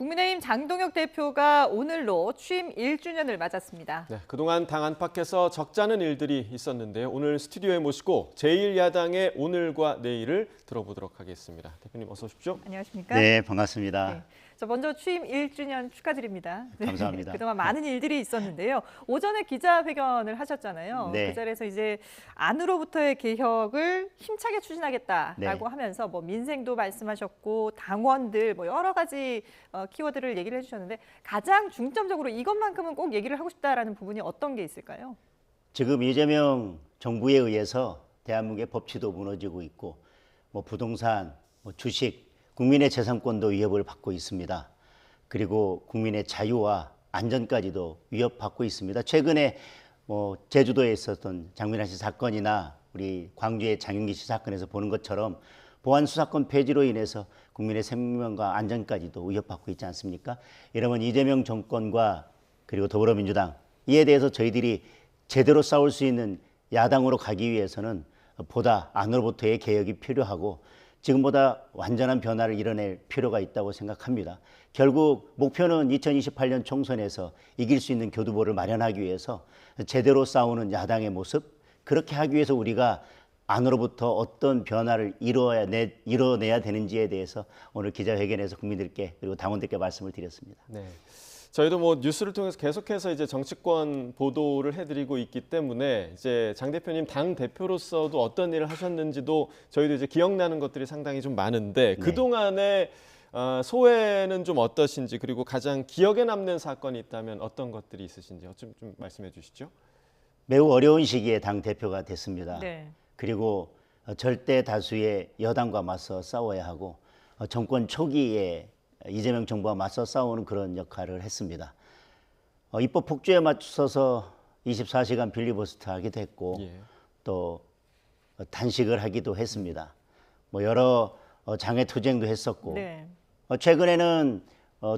국민의힘 장동혁 대표가 오늘로 취임 1주년을 맞았습니다. 네, 그동안 당 안팎에서 적잖은 일들이 있었는데요. 오늘 스튜디오에 모시고 제1야당의 오늘과 내일을 들어보도록 하겠습니다. 대표님 어서 오십시오. 안녕하십니까? 네, 반갑습니다. 네. 저 먼저 취임 1주년 축하드립니다. 네. 감사합니다. 그동안 많은 일들이 있었는데요. 오전에 기자회견을 하셨잖아요. 네. 그 자리에서 이제 안으로부터의 개혁을 힘차게 추진하겠다라고 네. 하면서 뭐 민생도 말씀하셨고 당원들 뭐 여러 가지 키워드를 얘기를 해주셨는데 가장 중점적으로 이것만큼은 꼭 얘기를 하고 싶다라는 부분이 어떤 게 있을까요? 지금 이재명 정부에 의해서 대한민국의 법치도 무너지고 있고 뭐 부동산, 뭐 주식, 국민의 재산권도 위협을 받고 있습니다. 그리고 국민의 자유와 안전까지도 위협받고 있습니다. 최근에 뭐 제주도에 있었던 장민아 씨 사건이나 우리 광주의 장윤기 씨 사건에서 보는 것처럼 보안 수사권 폐지로 인해서 국민의 생명과 안전까지도 위협받고 있지 않습니까? 이러면 이재명 정권과 그리고 더불어민주당 이에 대해서 저희들이 제대로 싸울 수 있는 야당으로 가기 위해서는 보다 안으로부터의 개혁이 필요하고 지금보다 완전한 변화를 이뤄낼 필요가 있다고 생각합니다. 결국 목표는 2028년 총선에서 이길 수 있는 교두보를 마련하기 위해서 제대로 싸우는 야당의 모습, 그렇게 하기 위해서 우리가 안으로부터 어떤 변화를 이뤄내야 되는지에 대해서 오늘 기자회견에서 국민들께 그리고 당원들께 말씀을 드렸습니다. 네. 저희도 뭐 뉴스를 통해서 계속해서 이제 정치권 보도를 해드리고 있기 때문에 이제 장 대표님 당 대표로서도 어떤 일을 하셨는지도 저희도 이제 기억나는 것들이 상당히 좀 많은데 그 동안의 소회는 좀 어떠신지 그리고 가장 기억에 남는 사건이 있다면 어떤 것들이 있으신지 좀 말씀해 주시죠. 매우 어려운 시기에 당 대표가 됐습니다. 네. 그리고 절대 다수의 여당과 맞서 싸워야 하고 정권 초기에 이재명 정부와 맞서 싸우는 그런 역할을 했습니다. 입법 폭주에 맞서서 24시간 빌리버스터 하기도 했고 또 단식을 하기도 했습니다. 뭐 여러 장애 투쟁도 했었고 네. 최근에는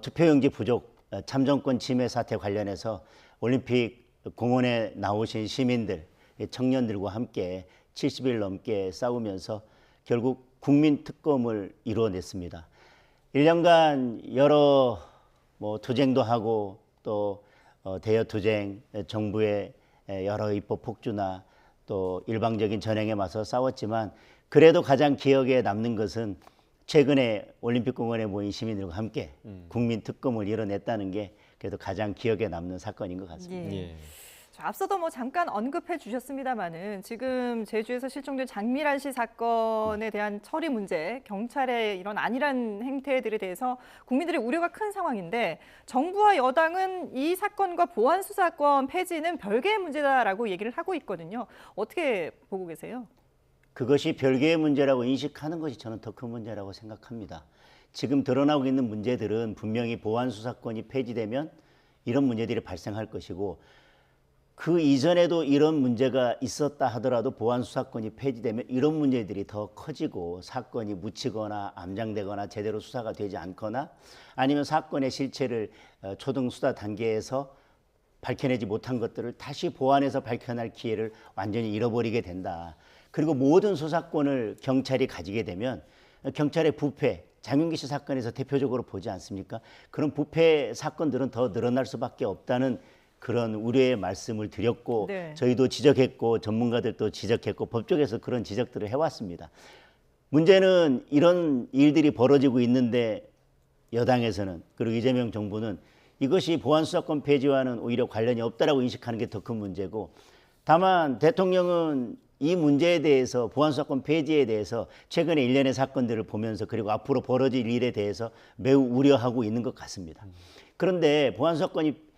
투표용지 부족, 참정권 침해 사태 관련해서 올림픽 공원에 나오신 시민들, 청년들과 함께 70일 넘게 싸우면서 결국 국민 특검을 이루어냈습니다. 1년간 여러 뭐 투쟁도 하고 또 대여 투쟁, 정부의 여러 입법 폭주나 또 일방적인 전행에 맞서 싸웠지만 그래도 가장 기억에 남는 것은 최근에 올림픽공원에 모인 시민들과 함께 국민 특검을 이뤄냈다는 게 그래도 가장 기억에 남는 사건인 것 같습니다. 예. 앞서도 뭐 잠깐 언급해 주셨습니다마는 지금 제주에서 실종된 장미란 씨 사건에 대한 처리 문제, 경찰의 이런 안일한 행태들에 대해서 국민들의 우려가 큰 상황인데 정부와 여당은 이 사건과 보안 수사권 폐지는 별개의 문제다라고 얘기를 하고 있거든요. 어떻게 보고 계세요? 그것이 별개의 문제라고 인식하는 것이 저는 더 큰 문제라고 생각합니다. 지금 드러나고 있는 문제들은 분명히 보안 수사권이 폐지되면 이런 문제들이 발생할 것이고 그 이전에도 이런 문제가 있었다 하더라도 보안 수사권이 폐지되면 이런 문제들이 더 커지고 사건이 묻히거나 암장되거나 제대로 수사가 되지 않거나 아니면 사건의 실체를 초등 수사 단계에서 밝혀내지 못한 것들을 다시 보완해서 밝혀낼 기회를 완전히 잃어버리게 된다. 그리고 모든 수사권을 경찰이 가지게 되면 경찰의 부패, 장윤기 씨 사건에서 대표적으로 보지 않습니까? 그런 부패 사건들은 더 늘어날 수밖에 없다는 그런 우려의 말씀을 드렸고 저희도 지적했고 전문가들도 지적했고 법조계에서 그런 지적들을 해왔습니다. 문제는 이런 일들이 벌어지고 있는데 여당에서는 그리고 이재명 정부는 이것이 보안수사권 폐지와는 오히려 관련이 없다라고 인식하는 게 더 큰 문제고 다만 대통령은 이 문제에 대해서 보안수사권 폐지에 대해서 최근에 일련의 사건들을 보면서 그리고 앞으로 벌어질 일에 대해서 매우 우려하고 있는 것 같습니다. 그런데 보안수사권이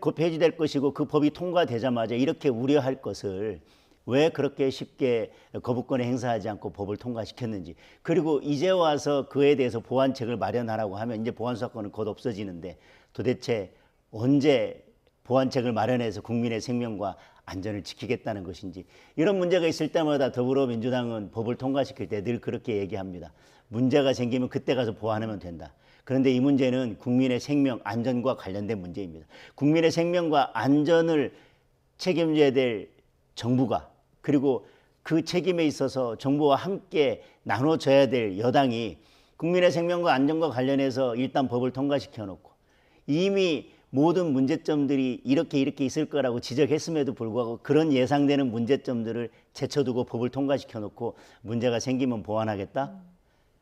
곧 폐지될 것이고 그 법이 통과되자마자 이렇게 우려할 것을 왜 그렇게 쉽게 거부권을 행사하지 않고 법을 통과시켰는지 그리고 이제 와서 그에 대해서 보완책을 마련하라고 하면 이제 보안수사권은 곧 없어지는데 도대체 언제 보완책을 마련해서 국민의 생명과 안전을 지키겠다는 것인지 이런 문제가 있을 때마다 더불어민주당은 법을 통과시킬 때 늘 그렇게 얘기합니다. 문제가 생기면 그때 가서 보완하면 된다. 그런데 이 문제는 국민의 생명, 안전과 관련된 문제입니다. 국민의 생명과 안전을 책임져야 될 정부가 그리고 그 책임에 있어서 정부와 함께 나눠져야 될 여당이 국민의 생명과 안전과 관련해서 일단 법을 통과시켜 놓고 이미 모든 문제점들이 이렇게 있을 거라고 지적했음에도 불구하고 그런 예상되는 문제점들을 제쳐두고 법을 통과시켜 놓고 문제가 생기면 보완하겠다?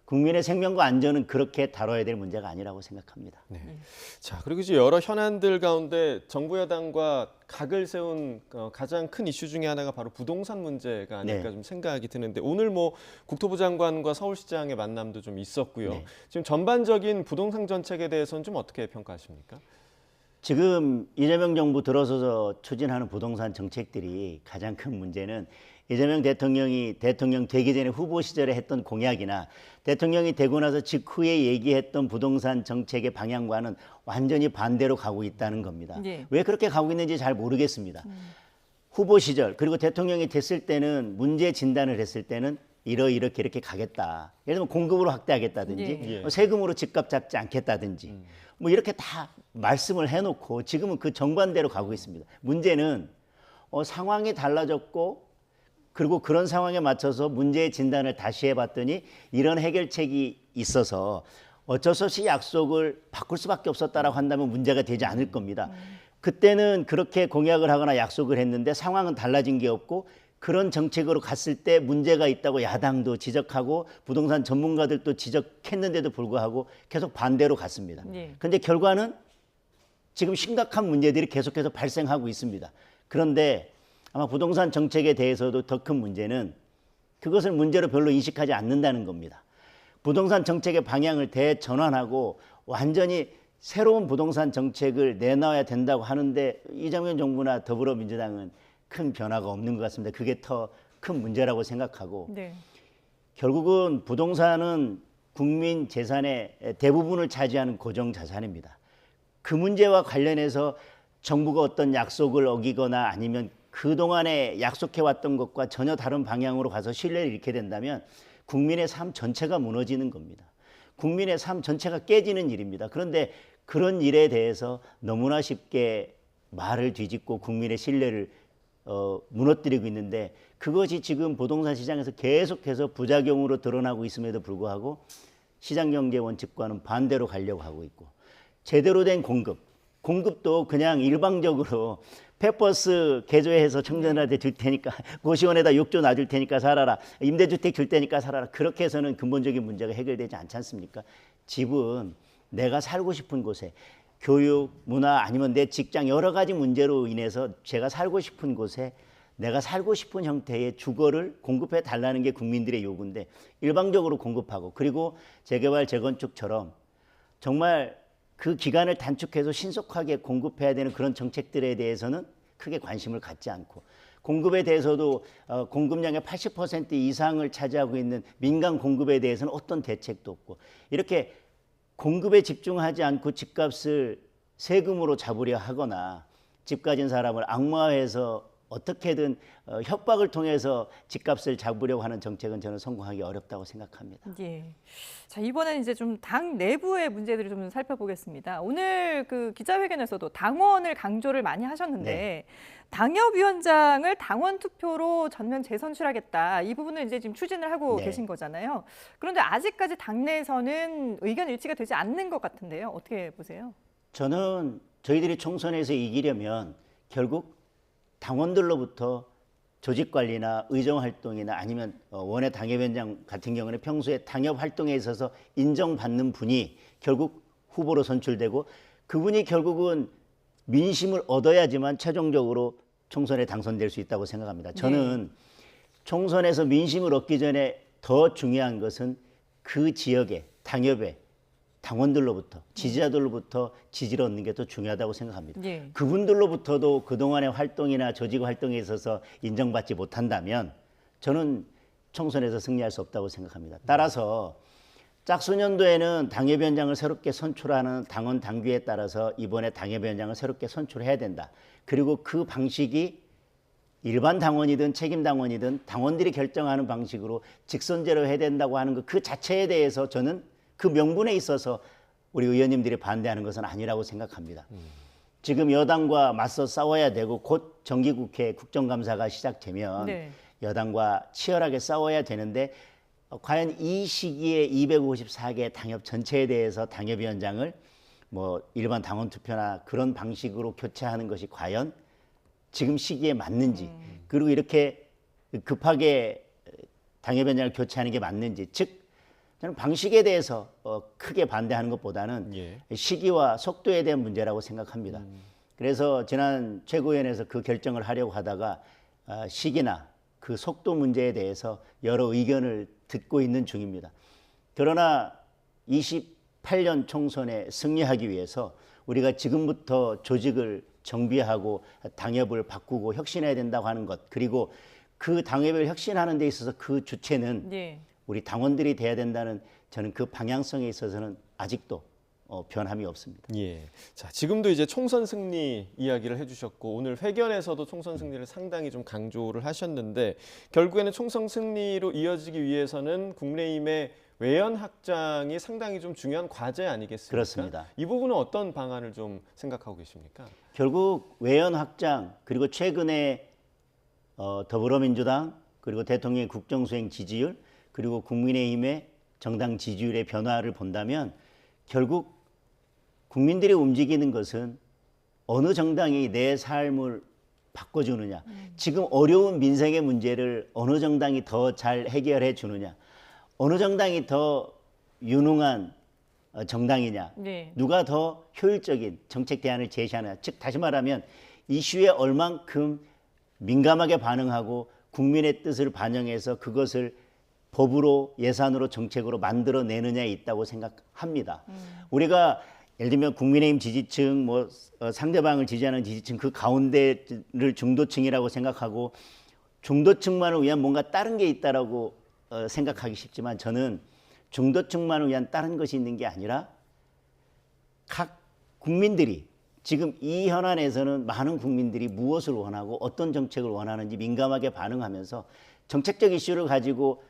국민의 생명과 안전은 그렇게 다뤄야 될 문제가 아니라고 생각합니다. 네. 자, 그리고 이제 여러 현안들 가운데 정부 여당과 각을 세운 가장 큰 이슈 중에 하나가 바로 부동산 문제가 아닐까 네. 좀 생각이 드는데 오늘 뭐 국토부 장관과 서울시장의 만남도 좀 있었고요. 네. 지금 전반적인 부동산 정책에 대해서는 좀 어떻게 평가하십니까? 지금 이재명 정부 들어서서 추진하는 부동산 정책들이 가장 큰 문제는 이재명 대통령이 대통령 되기 전에 후보 시절에 했던 공약이나 대통령이 되고 나서 직후에 얘기했던 부동산 정책의 방향과는 완전히 반대로 가고 있다는 겁니다. 예. 왜 그렇게 가고 있는지 잘 모르겠습니다. 후보 시절 그리고 대통령이 됐을 때는 문제 진단을 했을 때는 이렇게 가겠다. 예를 들면 공급으로 확대하겠다든지 예. 세금으로 집값 잡지 않겠다든지 뭐 이렇게 다 말씀을 해놓고 지금은 그 정반대로 가고 있습니다. 문제는 상황이 달라졌고 그리고 그런 상황에 맞춰서 문제의 진단을 다시 해봤더니 이런 해결책이 있어서 어쩔 수 없이 약속을 바꿀 수밖에 없었다라고 한다면 문제가 되지 않을 겁니다. 그때는 그렇게 공약을 하거나 약속을 했는데 상황은 달라진 게 없고 그런 정책으로 갔을 때 문제가 있다고 야당도 지적하고 부동산 전문가들도 지적했는데도 불구하고 계속 반대로 갔습니다. 그런데 결과는 지금 심각한 문제들이 계속해서 발생하고 있습니다. 그런데 아마 부동산 정책에 대해서도 더 큰 문제는 그것을 문제로 별로 인식하지 않는다는 겁니다. 부동산 정책의 방향을 대전환하고 완전히 새로운 부동산 정책을 내놔야 된다고 하는데 이재명 정부나 더불어민주당은 큰 변화가 없는 것 같습니다. 그게 더 큰 문제라고 생각하고 네. 결국은 부동산은 국민 재산의 대부분을 차지하는 고정 자산입니다. 그 문제와 관련해서 정부가 어떤 약속을 어기거나 아니면 그동안에 약속해왔던 것과 전혀 다른 방향으로 가서 신뢰를 잃게 된다면 국민의 삶 전체가 무너지는 겁니다. 국민의 삶 전체가 깨지는 일입니다. 그런데 그런 일에 대해서 너무나 쉽게 말을 뒤집고 국민의 신뢰를 무너뜨리고 있는데 그것이 지금 부동산 시장에서 계속해서 부작용으로 드러나고 있음에도 불구하고 시장경제 원칙과는 반대로 가려고 하고 있고 제대로 된 공급도 그냥 일방적으로 폐버스 개조해서 청년들한테 줄 테니까 고시원에다 욕조 놔줄 테니까 살아라 임대주택 줄 테니까 살아라 그렇게 해서는 근본적인 문제가 해결되지 않지 않습니까? 집은 내가 살고 싶은 곳에 교육, 문화 아니면 내 직장 여러 가지 문제로 인해서 제가 살고 싶은 곳에 내가 살고 싶은 형태의 주거를 공급해 달라는 게 국민들의 요구인데 일방적으로 공급하고 그리고 재개발, 재건축처럼 정말 그 기간을 단축해서 신속하게 공급해야 되는 그런 정책들에 대해서는 크게 관심을 갖지 않고 공급에 대해서도 공급량의 80% 이상을 차지하고 있는 민간 공급에 대해서는 어떤 대책도 없고 이렇게 공급에 집중하지 않고 집값을 세금으로 잡으려 하거나 집 가진 사람을 악마화해서 어떻게든 협박을 통해서 집값을 잡으려고 하는 정책은 저는 성공하기 어렵다고 생각합니다. 예. 자, 이번엔 이제 좀 당 내부의 문제들을 좀 살펴보겠습니다. 오늘 그 기자회견에서도 당원을 강조를 많이 하셨는데 네. 당협위원장을 당원 투표로 전면 재선출하겠다. 이 부분을 이제 지금 추진을 하고 네. 계신 거잖아요. 그런데 아직까지 당내에서는 의견 일치가 되지 않는 것 같은데요. 어떻게 보세요? 저는 저희들이 총선에서 이기려면 결국 당원들로부터 조직관리나 의정활동이나 아니면 원외 당협위원장 같은 경우는 평소에 당협 활동에 있어서 인정받는 분이 결국 후보로 선출되고 그분이 결국은 민심을 얻어야지만 최종적으로 총선에 당선될 수 있다고 생각합니다. 저는 총선에서 민심을 얻기 전에 더 중요한 것은 그 지역의 당협의 당원들로부터 지지자들로부터 지지를 얻는 게 더 중요하다고 생각합니다. 예. 그분들로부터도 그동안의 활동이나 조직 활동에 있어서 인정받지 못한다면 저는 총선에서 승리할 수 없다고 생각합니다. 따라서 짝수년도에는 당협위원장을 새롭게 선출하는 당원 당규에 따라서 이번에 당협위원장을 새롭게 선출해야 된다. 그리고 그 방식이 일반 당원이든 책임 당원이든 당원들이 결정하는 방식으로 직선제로 해야 된다고 하는 것 그 자체에 대해서 저는 그 명분에 있어서 우리 의원님들이 반대하는 것은 아니라고 생각합니다. 지금 여당과 맞서 싸워야 되고 곧 정기국회 국정감사가 시작되면 네. 여당과 치열하게 싸워야 되는데 과연 이 시기에 254개 당협 전체에 대해서 당협위원장을 뭐 일반 당원 투표나 그런 방식으로 교체하는 것이 과연 지금 시기에 맞는지, 그리고 이렇게 급하게 당협위원장을 교체하는 게 맞는지, 즉 저는 방식에 대해서 크게 반대하는 것보다는 예. 시기와 속도에 대한 문제라고 생각합니다. 그래서 지난 최고위원회에서 그 결정을 하려고 하다가 시기나 그 속도 문제에 대해서 여러 의견을 듣고 있는 중입니다. 그러나 28년 총선에 승리하기 위해서 우리가 지금부터 조직을 정비하고 당협을 바꾸고 혁신해야 된다고 하는 것, 그리고 그 당협을 혁신하는 데 있어서 그 주체는 예. 우리 당원들이 돼야 된다는, 저는 그 방향성에 있어서는 아직도 변함이 없습니다. 예. 자, 지금도 이제 총선 승리 이야기를 해주셨고 오늘 회견에서도 총선 승리를 상당히 좀 강조를 하셨는데 결국에는 총선 승리로 이어지기 위해서는 국민의힘의 외연 확장이 상당히 좀 중요한 과제 아니겠습니까? 그렇습니다. 이 부분은 어떤 방안을 좀 생각하고 계십니까? 결국 외연 확장, 그리고 최근에 더불어민주당 그리고 대통령의 국정수행 지지율, 그리고 국민의힘의 정당 지지율의 변화를 본다면 결국 국민들이 움직이는 것은 어느 정당이 내 삶을 바꿔주느냐, 지금 어려운 민생의 문제를 어느 정당이 더 잘 해결해 주느냐, 어느 정당이 더 유능한 정당이냐, 네. 누가 더 효율적인 정책 대안을 제시하느냐, 즉 다시 말하면 이슈에 얼만큼 민감하게 반응하고 국민의 뜻을 반영해서 그것을 법으로, 예산으로, 정책으로 만들어내느냐에 있다고 생각합니다. 우리가 예를 들면 국민의힘 지지층, 상대방을 지지하는 지지층, 그 가운데를 중도층이라고 생각하고 중도층만을 위한 뭔가 다른 게 있다라고 생각하기 쉽지만, 저는 중도층만을 위한 다른 것이 있는 게 아니라 각 국민들이 지금 이 현안에서는 많은 국민들이 무엇을 원하고 어떤 정책을 원하는지 민감하게 반응하면서 정책적 이슈를 가지고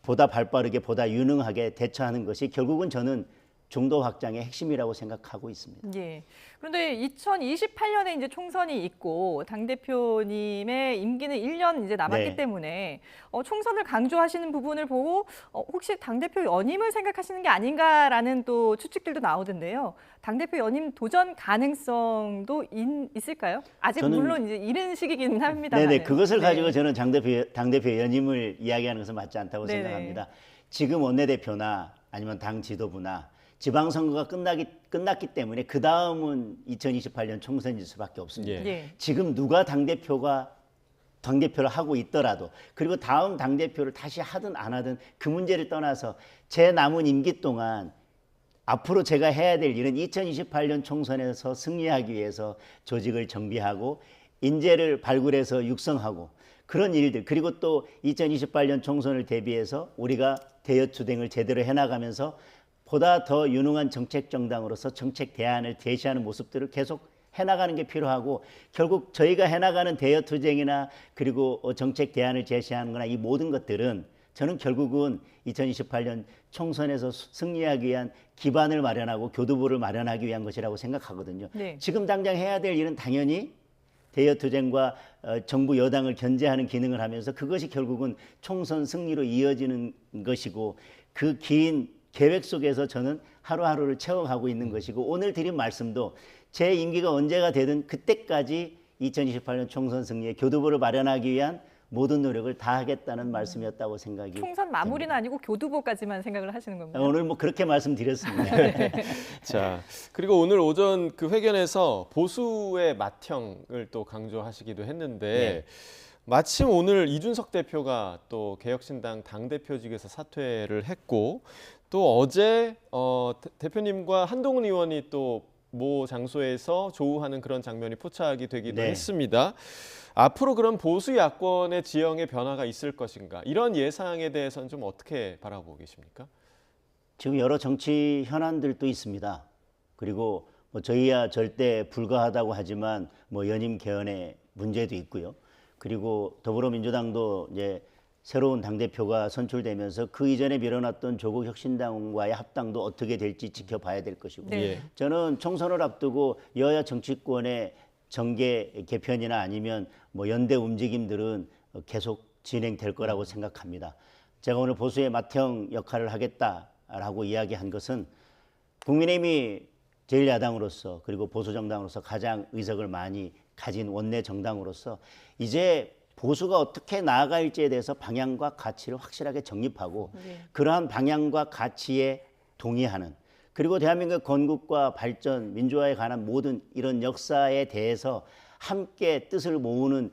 보다 발빠르게, 보다 유능하게 대처하는 것이 결국은 저는 중도 확장의 핵심이라고 생각하고 있습니다. 예. 그런데 2028년에 이제 총선이 있고 당대표님의 임기는 1년 이제 남았기 네. 때문에 총선을 강조하시는 부분을 보고 혹시 당대표 연임을 생각하시는 게 아닌가라는 또 추측들도 나오던데요. 당대표 연임 도전 가능성도 있을까요? 아직 물론 이제 이른 시기긴 합니다만. 네네, 그것을 가지고 저는 당대표 연임을 이야기하는 것은 맞지 않다고 네네. 생각합니다. 지금 원내대표나 아니면 당 지도부나 지방선거가 끝났기 때문에 그 다음은 2028년 총선일 수밖에 없습니다. 예. 예. 지금 누가 당대표를 하고 있더라도, 그리고 다음 당대표를 다시 하든 안 하든 그 문제를 떠나서 제 남은 임기 동안 앞으로 제가 해야 될 일은 2028년 총선에서 승리하기 위해서 조직을 정비하고 인재를 발굴해서 육성하고 그런 일들, 그리고 또 2028년 총선을 대비해서 우리가 대여투쟁을 제대로 해나가면서 보다 더 유능한 정책 정당으로서 정책 대안을 제시하는 모습들을 계속 해나가는 게 필요하고, 결국 저희가 해나가는 대여투쟁이나 그리고 정책 대안을 제시하는 거나 이 모든 것들은 저는 결국은 2028년 총선에서 승리하기 위한 기반을 마련하고 교두보를 마련하기 위한 것이라고 생각하거든요. 네. 지금 당장 해야 될 일은 당연히 대여투쟁과 정부 여당을 견제하는 기능을 하면서 그것이 결국은 총선 승리로 이어지는 것이고, 그 긴 계획 속에서 저는 하루하루를 채워가고 있는 것이고, 오늘 드린 말씀도 제 임기가 언제가 되든 그때까지 2028년 총선 승리에 교두보를 마련하기 위한 모든 노력을 다하겠다는 말씀이었다고 생각이 총선 마무리는 아니고 교두보까지만 생각을 하시는 겁니다. 오늘 그렇게 말씀드렸습니다. 자, 그리고 오늘 오전 그 회견에서 보수의 맏형을 또 강조하시기도 했는데 마침 오늘 이준석 대표가 또 개혁신당 당대표직에서 사퇴를 했고, 또 어제 대표님과 한동훈 의원이 또 모 장소에서 조우하는 그런 장면이 포착이 되기도 했습니다. 앞으로 그런 보수 야권의 지형의 변화가 있을 것인가, 이런 예상에 대해서는 좀 어떻게 바라보고 계십니까? 지금 여러 정치 현안들도 있습니다. 그리고 저희야 절대 불가하다고 하지만 연임 개헌의 문제도 있고요. 그리고 더불어민주당도 이제 새로운 당대표가 선출되면서 그 이전에 밀어놨던 조국 혁신당과의 합당도 어떻게 될지 지켜봐야 될 것이고, 네. 저는 총선을 앞두고 여야 정치권의 정계 개편이나 아니면 연대 움직임들은 계속 진행될 거라고 생각합니다. 제가 오늘 보수의 맏형 역할을 하겠다라고 이야기한 것은 국민의힘이 제1야당으로서 그리고 보수정당으로서 가장 의석을 많이 가진 원내 정당으로서 이제 보수가 어떻게 나아갈지에 대해서 방향과 가치를 확실하게 정립하고 그러한 방향과 가치에 동의하는, 그리고 대한민국의 건국과 발전, 민주화에 관한 모든 이런 역사에 대해서 함께 뜻을 모으는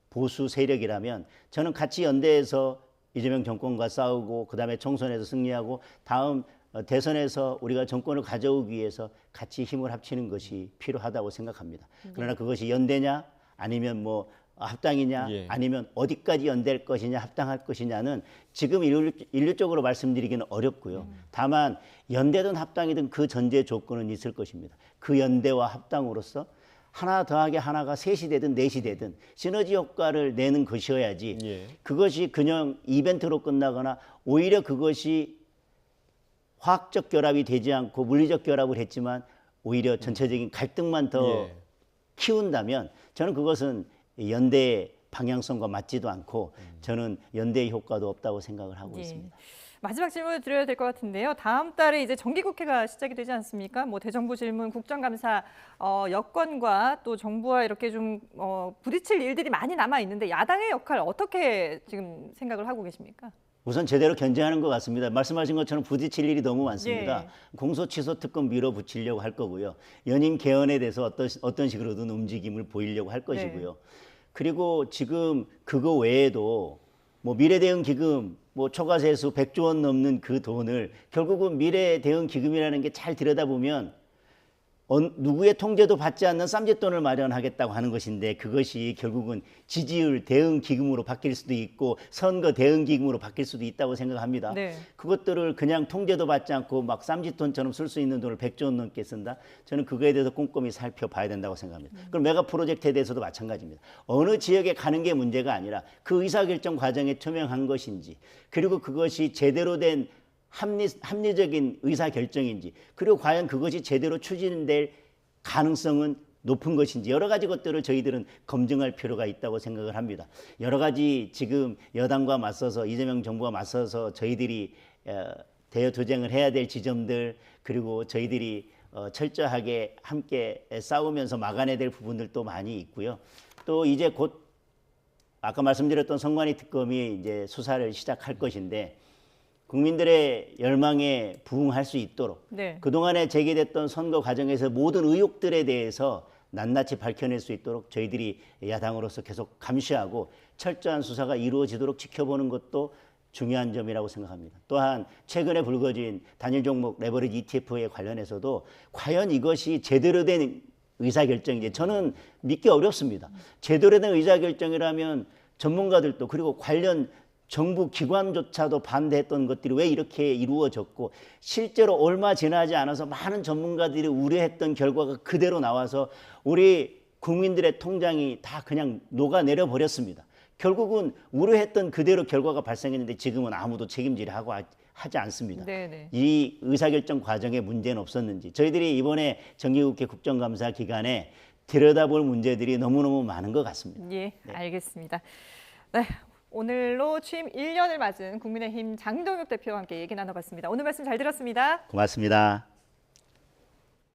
보수 세력이라면 저는 같이 연대해서 이재명 정권과 싸우고 그다음에 총선에서 승리하고 다음 대선에서 우리가 정권을 가져오기 위해서 같이 힘을 합치는 것이 필요하다고 생각합니다. 그러나 그것이 연대냐 아니면 뭐 합당이냐 예. 아니면 어디까지 연대할 것이냐 합당할 것이냐는 지금 일률적으로 말씀드리기는 어렵고요. 다만 연대든 합당이든 그 전제 조건은 있을 것입니다. 그 연대와 합당으로서 하나 더하기 하나가 셋이 되든 넷이 되든 시너지 효과를 내는 것이어야지 예. 그것이 그냥 이벤트로 끝나거나 오히려 그것이 화학적 결합이 되지 않고 물리적 결합을 했지만 오히려 전체적인 갈등만 더 예. 키운다면 저는 그것은 연대의 방향성과 맞지도 않고 저는 연대의 효과도 없다고 생각을 하고 예. 있습니다. 마지막 질문을 드려야 될 것 같은데요. 다음 달에 이제 정기국회가 시작이 되지 않습니까? 뭐 대정부 질문, 국정감사, 여권과 또 정부와 이렇게 좀 부딪힐 일들이 많이 남아 있는데 야당의 역할 어떻게 지금 생각을 하고 계십니까? 우선 제대로 견제하는 것 같습니다. 말씀하신 것처럼 부딪힐 일이 너무 많습니다. 예. 공소 취소 특검 밀어붙이려고 할 거고요. 연임 개헌에 대해서 어떤 식으로든 움직임을 보이려고 할 것이고요. 그리고 지금 그거 외에도 뭐 미래대응 기금, 뭐 초과세수 100조 원 넘는 그 돈을 결국은 미래대응 기금이라는 게 잘 들여다보면 누구의 통제도 받지 않는 쌈짓돈을 마련하겠다고 하는 것인데 그것이 결국은 지지율 대응 기금으로 바뀔 수도 있고 선거 대응 기금으로 바뀔 수도 있다고 생각합니다. 네. 그것들을 그냥 통제도 받지 않고 막 쌈짓돈처럼 쓸 수 있는 돈을 100조 원 넘게 쓴다. 저는 그거에 대해서 꼼꼼히 살펴봐야 된다고 생각합니다. 그럼 메가 프로젝트에 대해서도 마찬가지입니다. 어느 지역에 가는 게 문제가 아니라 그 의사결정 과정에 투명한 것인지 그리고 그것이 제대로 된 합리적인 의사결정인지 그리고 과연 그것이 제대로 추진될 가능성은 높은 것인지 여러 가지 것들을 저희들은 검증할 필요가 있다고 생각을 합니다. 여러 가지 지금 여당과 맞서서 이재명 정부가 맞서서 저희들이 대여투쟁을 해야 될 지점들 그리고 저희들이 철저하게 함께 싸우면서 막아내야 될 부분들도 많이 있고요. 또 이제 곧 아까 말씀드렸던 선관위 특검이 이제 수사를 시작할 것인데 국민들의 열망에 부응할 수 있도록 네. 그동안에 제기됐던 선거 과정에서 모든 의혹들에 대해서 낱낱이 밝혀낼 수 있도록 저희들이 야당으로서 계속 감시하고 철저한 수사가 이루어지도록 지켜보는 것도 중요한 점이라고 생각합니다. 또한 최근에 불거진 단일 종목 레버리지 ETF에 관련해서도 과연 이것이 제대로 된 의사결정인지 저는 믿기 어렵습니다. 제대로 된 의사결정이라면 전문가들도 그리고 관련 정부 기관조차도 반대했던 것들이 왜 이렇게 이루어졌고 실제로 얼마 지나지 않아서 많은 전문가들이 우려했던 결과가 그대로 나와서 우리 국민들의 통장이 다 그냥 녹아내려 버렸습니다. 결국은 우려했던 그대로 결과가 발생했는데 지금은 아무도 책임지려 하지 않습니다. 네네. 이 의사결정 과정에 문제는 없었는지 저희들이 이번에 정기국회 국정감사 기간에 들여다볼 문제들이 너무너무 많은 것 같습니다. 예, 알겠습니다. 네. 오늘로 취임 1년을 맞은 국민의힘 장동혁 대표와 함께 얘기 나눠봤습니다. 오늘 말씀 잘 들었습니다. 고맙습니다.